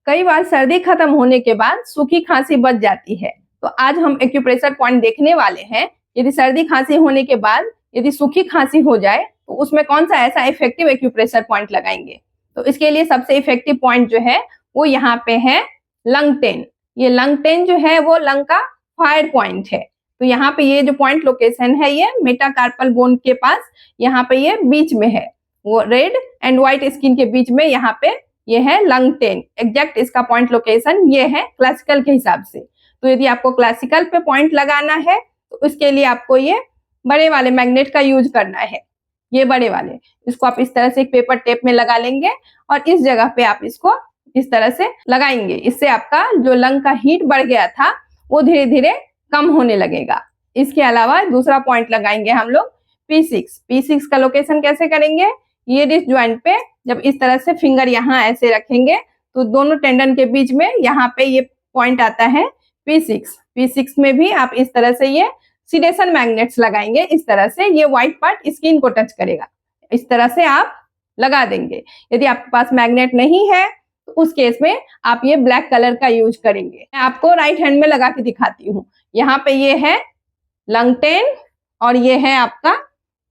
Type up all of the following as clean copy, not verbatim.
कई बार सर्दी खत्म होने के बाद सूखी खांसी बच जाती है, तो आज हम एक्यूप्रेशर पॉइंट देखने वाले हैं। यदि सर्दी खांसी होने के बाद यदि सूखी खांसी हो जाए तो उसमें कौन सा ऐसा इफेक्टिव एक्यूप्रेशर पॉइंट लगाएंगे। तो इसके लिए सबसे इफेक्टिव पॉइंट जो है वो यहाँ पे है लंग 10। ये लंग 10 जो है वो लंग का फायर पॉइंट है। तो यहाँ पे ये जो पॉइंट लोकेशन है ये मेटाकार्पल बोन के पास, यहाँ पे ये बीच में है, वो रेड एंड व्हाइट स्किन के बीच में यहाँ पे ये है लंग 10। एग्जैक्ट इसका पॉइंट लोकेशन ये है क्लासिकल के हिसाब से। तो यदि आपको क्लासिकल पे पॉइंट लगाना है तो इसके लिए आपको ये बड़े वाले मैग्नेट का यूज करना है। ये बड़े वाले, इसको आप इस तरह से एक पेपर टेप में लगा लेंगे और इस जगह पे आप इसको इस तरह से लगाएंगे। इससे आपका जो लंग का हीट बढ़ गया था वो धीरे धीरे कम होने लगेगा। इसके अलावा दूसरा पॉइंट लगाएंगे हम लोग P6। P6 का लोकेशन कैसे करेंगे, ये रिस्ट ज्वाइंट पे जब इस तरह से फिंगर यहाँ ऐसे रखेंगे तो दोनों टेंडन के बीच में यहाँ पे ये पॉइंट आता है P6। P6 में भी आप इस तरह से ये सीडेशन मैग्नेट्स लगाएंगे। इस तरह से ये व्हाइट पार्ट स्किन को टच करेगा, इस तरह से आप लगा देंगे। यदि आपके पास मैग्नेट नहीं है तो उस केस में आप ये ब्लैक कलर का यूज करेंगे। मैं आपको राइट हैंड में लगा के दिखाती हूँ। यहाँ पे ये है लंग 10 और ये है आपका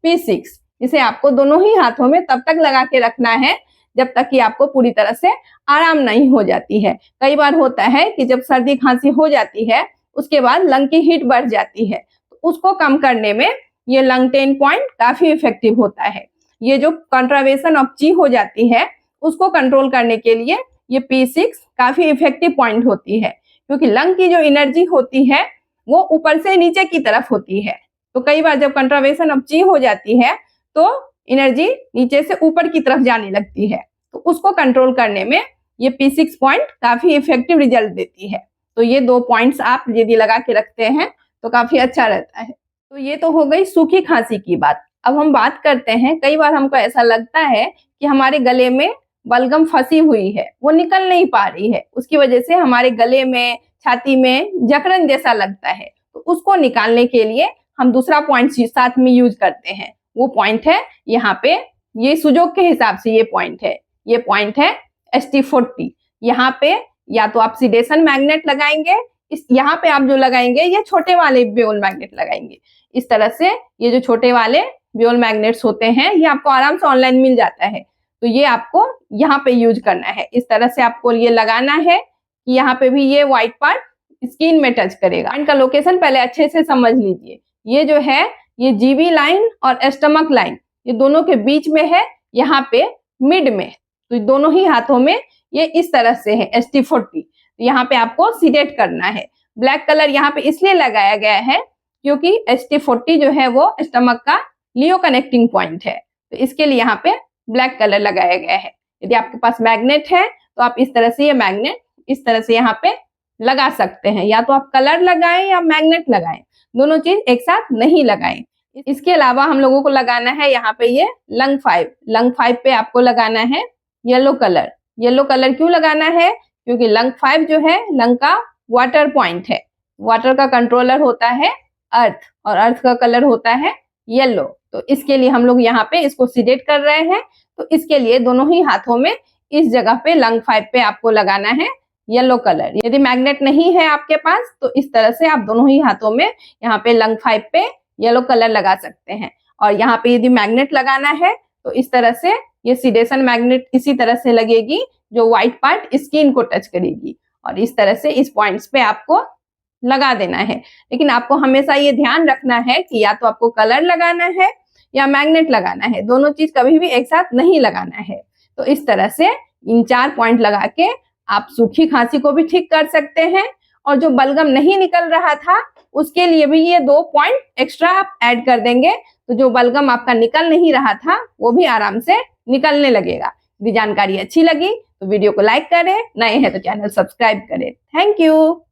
P6। इसे आपको दोनों ही हाथों में तब तक लगा के रखना है जब तक कि आपको पूरी तरह से आराम नहीं हो जाती है। कई बार होता है कि जब सर्दी खांसी हो जाती है उसके बाद लंग की हीट बढ़ जाती है, तो उसको कम करने में ये लंग 10 पॉइंट काफी इफेक्टिव होता है। ये जो कंट्रावेशन ऑफ ची हो जाती है उसको कंट्रोल करने के लिए ये P6 काफी इफेक्टिव पॉइंट होती है, क्योंकि लंग की जो एनर्जी होती है वो ऊपर से नीचे की तरफ होती है। तो कई बार जब कंट्रावेशन ऑफ ची हो जाती है तो एनर्जी नीचे से ऊपर की तरफ जाने लगती है, तो उसको कंट्रोल करने में ये P6 पॉइंट काफी इफेक्टिव रिजल्ट देती है। तो ये दो पॉइंट्स आप यदि लगा के रखते हैं तो काफी अच्छा रहता है। तो ये तो हो गई सूखी खांसी की बात। अब हम बात करते हैं, कई बार हमको ऐसा लगता है कि हमारे गले में बलगम फंसी हुई है, वो निकल नहीं पा रही है, उसकी वजह से हमारे गले में छाती में जकड़न जैसा लगता है। तो उसको निकालने के लिए हम दूसरा पॉइंट साथ में यूज करते हैं। वो पॉइंट है यहाँ पे, ये सुजोग के हिसाब से ये पॉइंट है, ये पॉइंट है ST40। यहाँ पे या तो आप सीडेशन मैग्नेट लगाएंगे, इस यहाँ पे आप जो लगाएंगे ये छोटे वाले ब्योल मैग्नेट लगाएंगे। इस तरह से ये जो छोटे वाले ब्योल मैग्नेट्स होते हैं ये आपको आराम से ऑनलाइन मिल जाता है, तो ये आपको यहाँ पे यूज करना है। इस तरह से आपको ये लगाना है कि यहाँ पे भी ये व्हाइट पार्ट स्किन में टच करेगा। इनका लोकेशन पहले अच्छे से समझ लीजिए। ये जो है ये जीबी लाइन और स्टमक लाइन ये दोनों के बीच में है, यहाँ पे मिड में। तो दोनों ही हाथों में ये इस तरह से है ST40। यहाँ पे आपको सीडेट करना है। ब्लैक कलर यहाँ पे इसलिए लगाया गया है क्योंकि ST40 जो है वो स्टमक का लियो कनेक्टिंग पॉइंट है, तो इसके लिए यहाँ पे ब्लैक कलर लगाया गया है। यदि आपके पास मैग्नेट है तो आप इस तरह से ये मैग्नेट इस तरह से यहाँ पे लगा सकते हैं, या तो आप कलर लगाएं या मैग्नेट लगाएं, दोनों चीज एक साथ नहीं लगाएं। इसके अलावा हम लोगों को लगाना है यहाँ पे ये लंग 5। लंग 5 पे आपको लगाना है येलो कलर। येलो कलर क्यों लगाना है, क्योंकि लंग 5 जो है लंग का वाटर पॉइंट है। वाटर का कंट्रोलर होता है अर्थ और अर्थ का कलर होता है येलो। तो इसके लिए हम लोग यहाँ पे इसको सीडेट कर रहे हैं, तो इसके लिए दोनों ही हाथों में इस जगह पे लंग 5 पे आपको लगाना है येलो कलर। यदि मैग्नेट नहीं है आपके पास तो इस तरह से आप दोनों ही हाथों में यहाँ पे लंग 5 पे येलो कलर लगा सकते हैं। और यहाँ पे यदि मैग्नेट लगाना है तो इस तरह से ये सीडेशन मैग्नेट इसी तरह से लगेगी जो व्हाइट पार्ट स्किन को टच करेगी, और इस तरह से इस पॉइंट्स पे आपको लगा देना है। लेकिन आपको हमेशा ये ध्यान रखना है कि या तो आपको कलर लगाना है या मैग्नेट लगाना है, दोनों चीज कभी भी एक साथ नहीं लगाना है। तो इस तरह से इन 4 पॉइंट लगा के आप सूखी खांसी को भी ठीक कर सकते हैं, और जो बलगम नहीं निकल रहा था उसके लिए भी ये 2 पॉइंट एक्स्ट्रा आप ऐड कर देंगे, तो जो बलगम आपका निकल नहीं रहा था वो भी आराम से निकलने लगेगा। यदि जानकारी अच्छी लगी तो वीडियो को लाइक करें, नए हैं तो चैनल सब्सक्राइब करें। Thank you.